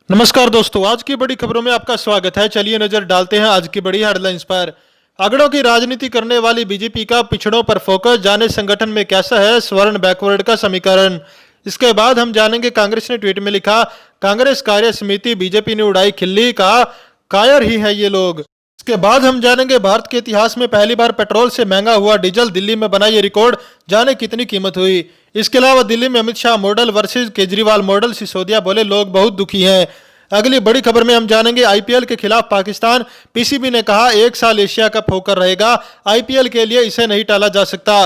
नमस्कार दोस्तों, आज की बड़ी खबरों में आपका स्वागत है। चलिए नजर डालते हैं आज की बड़ी हेडलाइंस पर। अगड़ों की राजनीति करने वाली बीजेपी का पिछड़ों पर फोकस, जाने संगठन में कैसा है स्वर्ण बैकवर्ड का समीकरण। इसके बाद हम जानेंगे, कांग्रेस ने ट्वीट में लिखा, कांग्रेस कार्य समिति बीजेपी ने उड़ाई खिल्ली, कहा कायर ही है ये लोग। इसके बाद हम जानेंगे, भारत के इतिहास में पहली बार पेट्रोल से महंगा हुआ डीजल, दिल्ली में बना ये रिकॉर्ड, जाने कितनी कीमत हुई। इसके अलावा दिल्ली में Amit Shah model versus Kejriwal model, Sisodia बोले लोग बहुत दुखी हैं। अगली बड़ी खबर में हम जानेंगे, आईपीएल के खिलाफ पाकिस्तान, पीसीबी ने कहा 1 साल एशिया कप होकर रहेगा, आईपीएल के लिए इसे नहीं टाला जा सकता।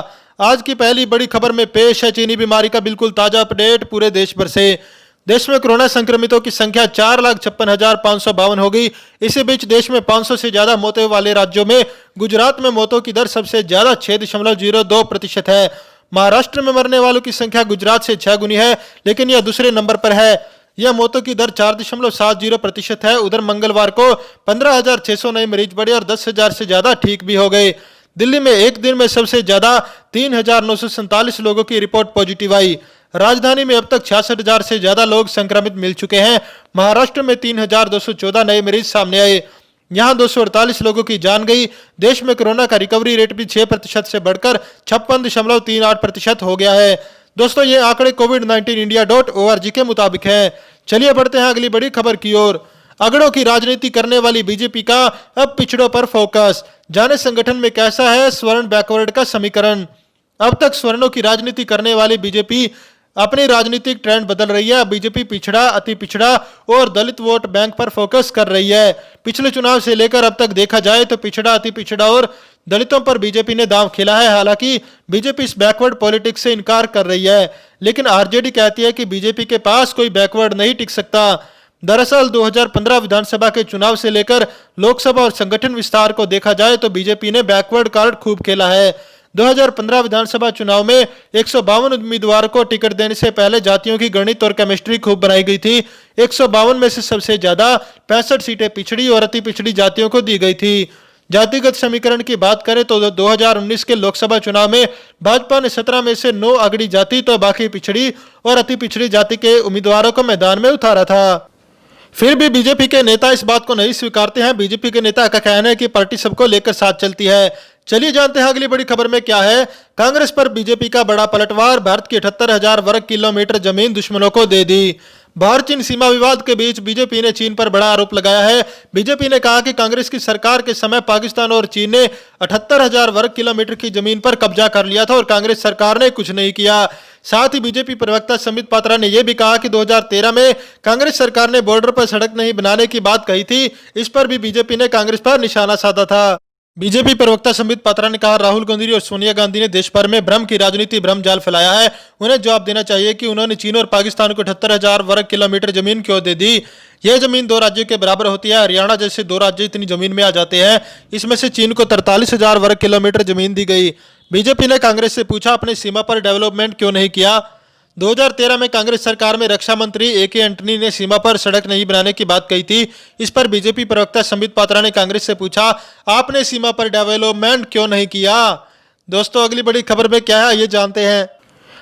आज की पहली बड़ी खबर में पेश है चीनी बीमारी का बिल्कुल ताजा अपडेट पूरे देश भर से। देश में कोरोना संक्रमितों की संख्या 4,56,552 हो गई। इसी बीच देश में 500 से ज्यादा मौतें वाले राज्यों में गुजरात में मौतों की दर सबसे ज्यादा 6.02% है। महाराष्ट्र में मरने वालों की संख्या गुजरात से 6 गुनी है, लेकिन यह दूसरे नंबर पर है। यह मौतों की दर 4.70% है। उधर मंगलवार को 15,600 नए मरीज बढ़े और 10,000 से ज्यादा ठीक भी हो गए। दिल्ली में एक दिन में सबसे ज्यादा 3,947 लोगों की रिपोर्ट पॉजिटिव आई। राजधानी में अब तक 66,000 से ज्यादा लोग संक्रमित मिल चुके हैं। महाराष्ट्र में 3,214 नए मरीज सामने आए। यहां 248 लोगों की जान गई। देश में कोरोना का रिकवरी रेट भी 6% से बढ़कर 56.38% हो गया है। दोस्तों, ये आंकड़े covid19india.org के मुताबिक हैं। चलिए बढ़ते हैं अगली बड़ी खबर की ओर। अगड़ों की राजनीति करने वाली बीजेपी का अब पिछड़ों पर फोकस, जाने संगठन में कैसा है स्वर्ण बैकवर्ड का समीकरण। अब तक स्वर्णों की राजनीति करने वाली बीजेपी अपनी राजनीतिक ट्रेंड बदल रही है। बीजेपी पिछड़ा, अति पिछड़ा और दलित वोट बैंक पर फोकस कर रही है। पिछले चुनाव से लेकर अब तक देखा जाए तो पिछड़ा, अति पिछड़ा और दलितों पर बीजेपी ने दांव खेला है। हालांकि बीजेपी इस बैकवर्ड पॉलिटिक्स से इनकार कर रही है, लेकिन आरजेडी कहती है कि बीजेपी के पास कोई बैकवर्ड नहीं टिक सकता। दरअसल 2015 विधानसभा के चुनाव से लेकर लोकसभा और संगठन विस्तार को देखा जाए तो बीजेपी ने बैकवर्ड कार्ड खूब खेला है। 2015 विधानसभा चुनाव में 152 उम्मीदवारों को टिकट देने से पहले जातियों की गणित और केमिस्ट्री खूब बनाई गई थी। 152 में से सबसे ज्यादा 65 सीटें पिछड़ी और अति पिछड़ी जातियों को दी गई थी। जातिगत समीकरण की बात करें तो 2019 के लोकसभा चुनाव में भाजपा ने 17 में से 9 अगड़ी जाति तो बाकी पिछड़ी और अति पिछड़ी जाति के उम्मीदवारों को मैदान में उतारा था। फिर भी बीजेपी के नेता इस बात को नहीं स्वीकारते हैं। बीजेपी के नेता का कहना है कि पार्टी सबको लेकर साथ चलती है। चलिए जानते हैं अगली बड़ी खबर में क्या है। कांग्रेस पर बीजेपी का बड़ा पलटवार, भारत की 78,000 वर्ग किलोमीटर जमीन दुश्मनों को दे दी। भारत चीन सीमा विवाद के बीच बीजेपी ने चीन पर बड़ा आरोप लगाया है। बीजेपी ने कहा कि कांग्रेस की सरकार के समय पाकिस्तान और चीन ने 78,000 वर्ग किलोमीटर की जमीन पर कब्जा कर लिया था और कांग्रेस सरकार ने कुछ नहीं किया। साथ ही बीजेपी प्रवक्ता संबित पात्रा ने यह भी कहा कि 2013 में कांग्रेस सरकार ने बॉर्डर पर सड़क नहीं बनाने की बात कही थी। इस पर भी बीजेपी ने कांग्रेस पर निशाना साधा था। बीजेपी प्रवक्ता संबित पात्रा ने कहा, राहुल गांधी और सोनिया गांधी ने देश भर में भ्रम की राजनीति, भ्रम जाल फैलाया है। उन्हें जवाब देना चाहिए कि उन्होंने चीन और पाकिस्तान को 78,000 वर्ग किलोमीटर जमीन क्यों दे दी। यह जमीन 2 राज्यों के बराबर होती है। हरियाणा जैसे 2 राज्य इतनी जमीन में आ जाते हैं। इसमें से चीन को 43,000 वर्ग किलोमीटर जमीन दी गई। बीजेपी ने कांग्रेस से पूछा, अपनी सीमा पर डेवलपमेंट क्यों नहीं किया। 2013 में कांग्रेस सरकार में रक्षा मंत्री ए.के. एंटनी ने सीमा पर सड़क नहीं बनाने की बात कही थी। इस पर बीजेपी प्रवक्ता संबित पात्रा ने कांग्रेस से पूछा, आपने सीमा पर डेवलपमेंट क्यों नहीं किया। दोस्तों, अगली बड़ी खबर में क्या है ये जानते हैं।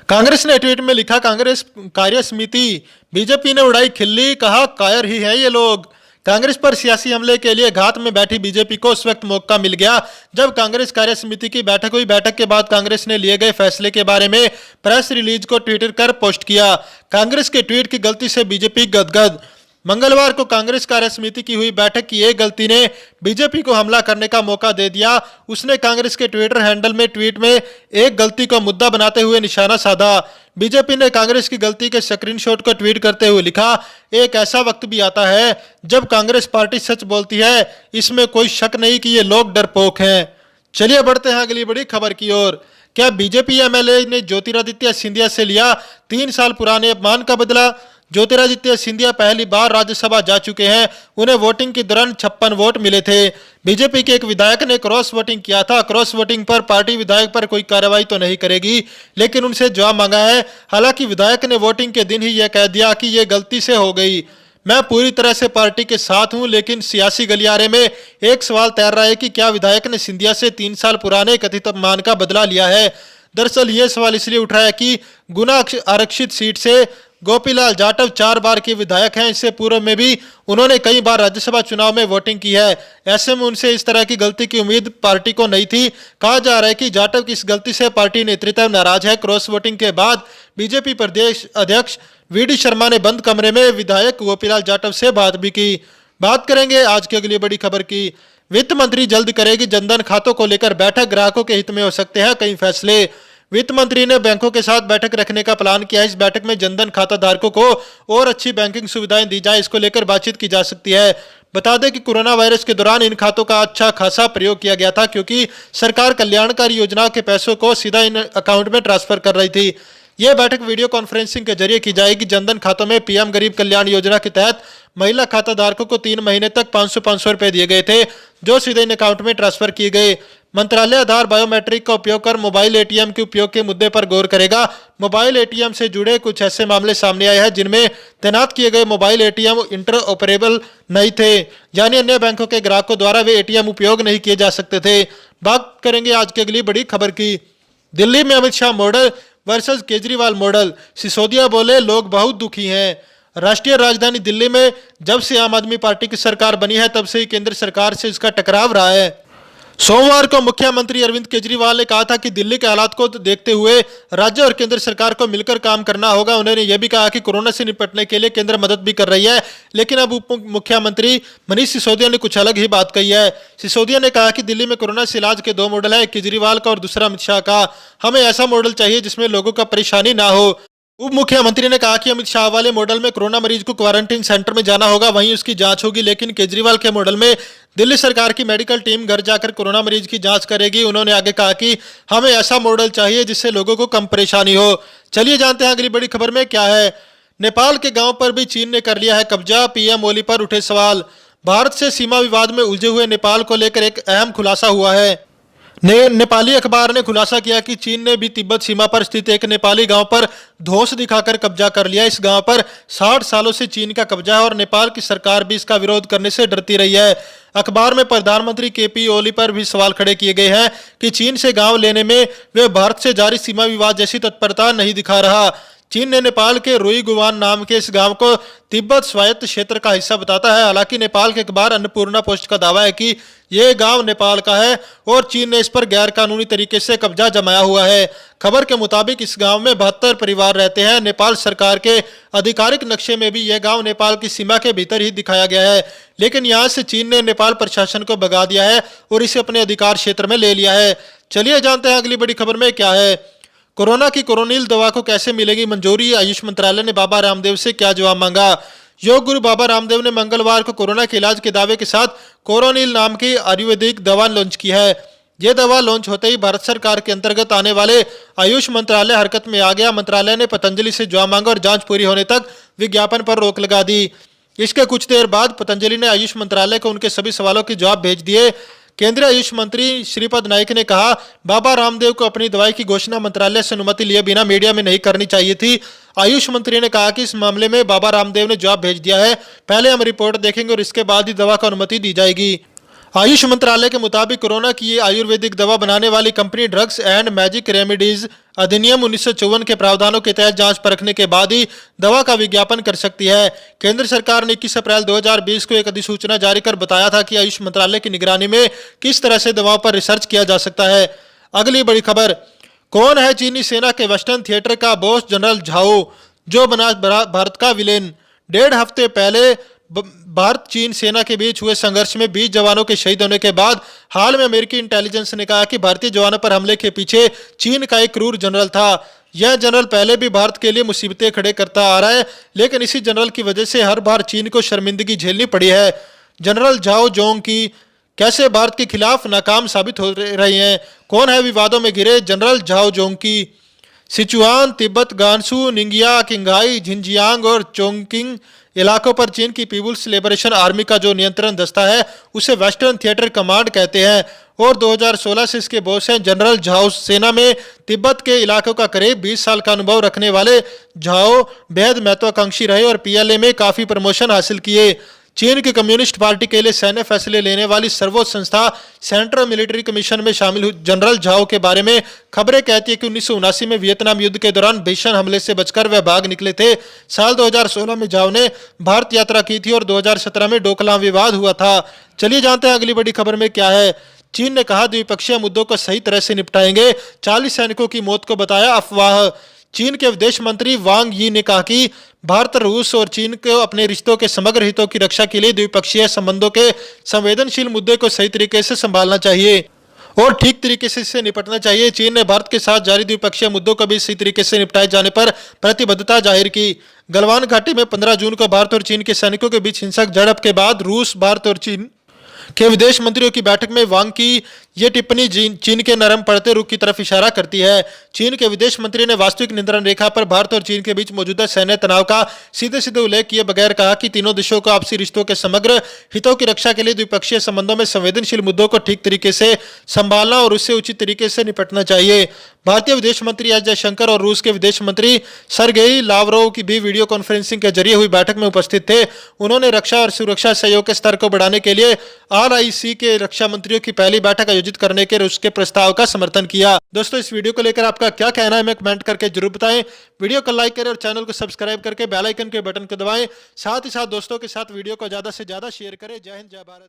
कांग्रेस ने ट्वीट में लिखा, कांग्रेस कार्य समिति बीजेपी ने उड़ाई खिल्ली, कहा कायर ही है ये लोग। कांग्रेस पर सियासी हमले के लिए घात में बैठी बीजेपी को उस वक्त मौका मिल गया जब कांग्रेस कार्य समिति की बैठक हुई। बैठक के बाद कांग्रेस ने लिए गए फैसले के बारे में प्रेस रिलीज को ट्विटर कर पोस्ट किया। कांग्रेस के ट्वीट की गलती से बीजेपी गदगद। मंगलवार को कांग्रेस कार्य समिति की हुई बैठक की एक गलती ने बीजेपी को हमला करने का मौका दे दिया। उसने कांग्रेस के ट्विटर हैंडल में ट्वीट में एक गलती को मुद्दा बनाते हुए निशाना साधा। बीजेपी ने कांग्रेस की गलती के स्क्रीनशॉट को ट्वीट करते हुए लिखा, एक ऐसा वक्त भी आता है जब कांग्रेस पार्टी सच बोलती है। इसमें कोई शक नहीं कि ये लोग डरपोक हैं। चलिए बढ़ते हैं अगली बड़ी खबर की ओर। क्या बीजेपी एमएलए ने ज्योतिरादित्य सिंधिया से लिया 3 साल पुराने अपमान का बदला। ज्योतिरादित्य सिंधिया पहली बार राज्यसभा जा चुके हैं। उन्हें वोटिंग के दौरान 56 वोट मिले थे। बीजेपी के एक विधायक ने क्रॉस वोटिंग किया था। क्रॉस वोटिंग पर पार्टी विधायक पर कोई कार्रवाई तो नहीं करेगी, लेकिन उनसे जवाब मांगा है। हालांकि विधायक ने वोटिंग के दिन ही यह कह दिया कि यह गलती से हो गई। मैं पूरी तरह से पार्टी के साथ हूं, लेकिन सियासी गलियारे में एक सवाल तैर रहा है कि क्या विधायक ने सिंधिया से 3 साल पुराने कथित अपमान का बदला लिया है। दरअसल ये सवाल इसलिए उठ रहा है कि गुना आरक्षित सीट से गोपीलाल जाटव 4 बार के विधायक हैं। इससे पूर्व में भी उन्होंने कई बार राज्यसभा चुनाव में वोटिंग की है। ऐसे में उनसे इस तरह की गलती की उम्मीद पार्टी को नहीं थी। कहा जा रहा है कि जाटव की इस गलती से पार्टी नेतृत्व नाराज है। क्रॉस वोटिंग के बाद बीजेपी प्रदेश अध्यक्ष वीडी शर्मा ने बंद कमरे में विधायक गोपीलाल जाटव से बात भी की। बात करेंगे आज की अगली बड़ी खबर की। वित्त मंत्री जल्द करेगी जनधन खातों को लेकर बैठक, ग्राहकों के हित में हो सकते हैं कई फैसले। वित्त मंत्री ने बैंकों के साथ बैठक रखने का प्लान किया है। इस बैठक में जनधन खाता धारकों को और अच्छी बैंकिंग सुविधाएं दी जाए, इसको लेकर बातचीत की जा सकती है। बता दें कि कोरोना वायरस के दौरान इन खातों का अच्छा खासा प्रयोग किया गया था, क्योंकि सरकार कल्याणकारी योजनाओं के पैसों को सीधा इन अकाउंट में ट्रांसफर कर रही थी। यह बैठक वीडियो कॉन्फ्रेंसिंग के जरिए की जाएगी। जनधन खातों में पीएम गरीब कल्याण योजना के तहत महिला खाता धारकों को 3 महीने तक 500 रुपए दिए गए थे, जो सीधे इन अकाउंट में ट्रांसफर किए गए। मंत्रालय आधार बायोमेट्रिक का उपयोग कर मोबाइल एटीएम के उपयोग के मुद्दे पर गौर करेगा। मोबाइल एटीएम से जुड़े कुछ ऐसे मामले सामने आए हैं जिनमें तैनात किए गए मोबाइल एटीएम इंटरऑपरेबल नहीं थे, यानी अन्य बैंकों के ग्राहकों द्वारा वे एटीएम उपयोग नहीं किए जा सकते थे। बात करेंगे आज की अगली बड़ी खबर की। दिल्ली में Amit Shah model versus Kejriwal model, Sisodia बोले लोग बहुत दुखी हैं। राष्ट्रीय राजधानी दिल्ली में जब से आम आदमी पार्टी की सरकार बनी है, तब से ही केंद्र सरकार से इसका टकराव रहा है। सोमवार को मुख्यमंत्री अरविंद केजरीवाल ने कहा था कि दिल्ली के हालात को देखते हुए राज्य और केंद्र सरकार को मिलकर काम करना होगा। उन्होंने यह भी कहा कि कोरोना से निपटने के लिए केंद्र मदद भी कर रही है। लेकिन अब उप मुख्यमंत्री मनीष सिसोदिया ने कुछ अलग ही बात कही है। सिसोदिया ने कहा कि दिल्ली में कोरोना से इलाज के 2 मॉडल है, केजरीवाल का और दूसरा अमित शाह का। हमें ऐसा मॉडल चाहिए जिसमें लोगों का परेशानी ना हो। उप मुख्यमंत्री ने कहा कि अमित शाह वाले मॉडल में कोरोना मरीज को क्वारंटीन सेंटर में जाना होगा, वहीं उसकी जांच होगी। लेकिन केजरीवाल के मॉडल में दिल्ली सरकार की मेडिकल टीम घर जाकर कोरोना मरीज की जांच करेगी। उन्होंने आगे कहा कि हमें ऐसा मॉडल चाहिए जिससे लोगों को कम परेशानी हो। चलिए जानते हैं अगली बड़ी खबर में क्या है। नेपाल के गांव पर भी चीन ने कर लिया है कब्जा, पीएम ओली पर उठे सवाल। भारत से सीमा विवाद में उलझे हुए नेपाल को लेकर एक अहम खुलासा हुआ है। नेपाली अखबार ने खुलासा किया कि चीन ने भी तिब्बत सीमा पर स्थित एक नेपाली गांव पर धौंस दिखाकर कब्जा कर लिया। इस गांव पर 60 सालों से चीन का कब्जा है और नेपाल की सरकार भी इसका विरोध करने से डरती रही है। अखबार में प्रधानमंत्री केपी ओली पर भी सवाल खड़े किए गए हैं कि चीन से गांव लेने में वे भारत से जारी सीमा विवाद जैसी तत्परता नहीं दिखा रहा। चीन ने नेपाल के रुईगुवान नाम के इस गांव को तिब्बत स्वायत्त क्षेत्र का हिस्सा बताता है। हालांकि नेपाल के अखबार अन्नपूर्णा पोस्ट का दावा है कि यह गांव नेपाल का है और चीन ने इस पर गैर कानूनी तरीके से कब्जा जमाया हुआ है। खबर के मुताबिक इस गांव में 72 परिवार रहते हैं। नेपाल सरकार के आधिकारिक नक्शे में भी यह गांव नेपाल की सीमा के भीतर ही दिखाया गया है, लेकिन यहां से चीन ने नेपाल प्रशासन को भगा दिया है और इसे अपने अधिकार क्षेत्र में ले लिया है। चलिए जानते हैं अगली बड़ी खबर में क्या है। कोरोना की कोरोनिल दवा को कैसे मिलेगी मंजूरी, आयुष मंत्रालय ने बाबा रामदेव से क्या जवाब मांगा। योग गुरु बाबा रामदेव ने मंगलवार को कोरोना के इलाज के दावे के साथ कोरोनिल नाम की आयुर्वेदिक दवा लॉन्च की है। यह दवा लॉन्च होते ही भारत सरकार के अंतर्गत आने वाले आयुष मंत्रालय हरकत में आ गया। मंत्रालय ने पतंजलि से जवाब मांगा और जांच पूरी होने तक विज्ञापन पर रोक लगा दी। इसके कुछ देर बाद पतंजलि ने आयुष मंत्रालय को उनके सभी सवालों के जवाब भेज दिए। केंद्रीय आयुष मंत्री श्रीपद नाइक ने कहा, बाबा रामदेव को अपनी दवाई की घोषणा मंत्रालय से अनुमति लिए बिना मीडिया में नहीं करनी चाहिए थी। आयुष मंत्री ने कहा कि इस मामले में बाबा रामदेव ने जवाब भेज दिया है। पहले हम रिपोर्ट देखेंगे और इसके बाद ही दवा को अनुमति दी जाएगी। आयुष मंत्रालय के मुताबिक कोरोना की ये आयुर्वेदिक दवा बनाने वाली company drugs and magic remedies अधिनियम 1954 के प्रावधानों के तहत जांच परखने के बाद ही दवा का विज्ञापन कर सकती है। केंद्र सरकार ने 21 अप्रैल 2020 को एक अधिसूचना जारी कर बताया था कि आयुष मंत्रालय की निगरानी में किस तरह से दवाओं पर रिसर्च किया जा सकता है। अगली बड़ी खबर, कौन है चीनी सेना के वेस्टर्न थिएटर का बॉस जनरल झाओ, जो बना भारत का विलेन। 1.5 हफ्ते पहले भारत चीन सेना के बीच हुए संघर्ष में 20 जवानों के शहीद होने के बाद हाल में अमेरिकी इंटेलिजेंस ने कहा कि भारतीय जवानों पर हमले के पीछे चीन का एक क्रूर जनरल था। यह जनरल पहले भी भारत के लिए मुसीबतें खड़े करता आ रहा है, लेकिन इसी जनरल की वजह से हर बार चीन को शर्मिंदगी झेलनी पड़ी है। जनरल झाओ जोंग की कैसे भारत के खिलाफ नाकाम साबित हो रही हैं। कौन है विवादों में घिरे जनरल झाओ जोंग की। सिचुआन, तिब्बत, गांसू, निंगिया, किंगहाई, झिंजियांग और चोंगकिंग इलाकों पर चीन की पीपुल्स लिबरेशन आर्मी का जो नियंत्रण दस्ता है उसे वेस्टर्न थिएटर कमांड कहते हैं और 2016 से इसके बॉस हैं जनरल झाओ। सेना में तिब्बत के इलाकों का करीब 20 साल का अनुभव रखने वाले झाओ बेहद महत्वाकांक्षी रहे और पीएलए में काफी प्रमोशन हासिल किए। चीन की कम्युनिस्ट पार्टी के लिए सैन्य फैसले लेने वाली सर्वोच्च संस्था सेंट्रल मिलिट्री कमीशन में शामिल जनरल झाओ के बारे में खबरें कहती है कि 1979 में वियतनाम युद्ध के दौरान भीषण हमले से बचकर वे भाग निकले थे। साल 2016 में झाओ ने भारत यात्रा की थी और 2017 में डोकलाम विवाद हुआ था। चलिए जानते हैं अगली बड़ी खबर में क्या है। चीन ने कहा द्विपक्षीय मुद्दों को सही तरह से निपटाएंगे, 40 सैनिकों की मौत को बताया अफवाह। चीन के विदेश मंत्री वांग यी ने कहा कि भारत, रूस और चीन को अपने रिश्तों के समग्र हितों की रक्षा के लिए द्विपक्षीय संबंधों के संवेदनशील मुद्दे को सही तरीके से संभालना चाहिए और ठीक तरीके से इससे निपटना चाहिए। चीन ने भारत के साथ जारी द्विपक्षीय मुद्दों को भी सही तरीके से निपटाए जाने पर प्रतिबद्धता जाहिर की। गलवान घाटी में 15 जून को भारत और चीन के सैनिकों के बीच हिंसक झड़प के बाद रूस, भारत और चीन के विदेश मंत्रियों की बैठक में वांग की ये टिप्पणी चीन के नरम पड़ते रुख की तरफ इशारा करती है। चीन के विदेश मंत्री ने वास्तविक नियंत्रण रेखा पर भारत और चीन के बीच मौजूदा सैन्य तनाव का सीधे सीधे उल्लेख किए बगैर कहा कि तीनों देशों को आपसी रिश्तों के समग्र हितों की रक्षा के लिए द्विपक्षीय संबंधों में संवेदनशील मुद्दों को ठीक तरीके से संभालना और उससे उचित तरीके से निपटना चाहिए। भारतीय विदेश मंत्री एस जयशंकर और रूस के विदेश मंत्री सरगेई लावरोव की भी वीडियो कॉन्फ्रेंसिंग के जरिए हुई बैठक में उपस्थित थे। उन्होंने रक्षा और सुरक्षा सहयोग के स्तर को बढ़ाने के लिए RIC के रक्षा मंत्रियों की पहली बैठक आयोजित करने के रूस के प्रस्ताव का समर्थन किया। दोस्तों, इस वीडियो को लेकर आपका क्या कहना है हमें कमेंट करके जरूर बताएं। वीडियो को लाइक करें और चैनल को सब्सक्राइब करके बेल आइकन के बटन को दबाएं। साथ ही साथ दोस्तों के साथ वीडियो को ज्यादा से ज्यादा शेयर करें। जय हिंद, जय भारत।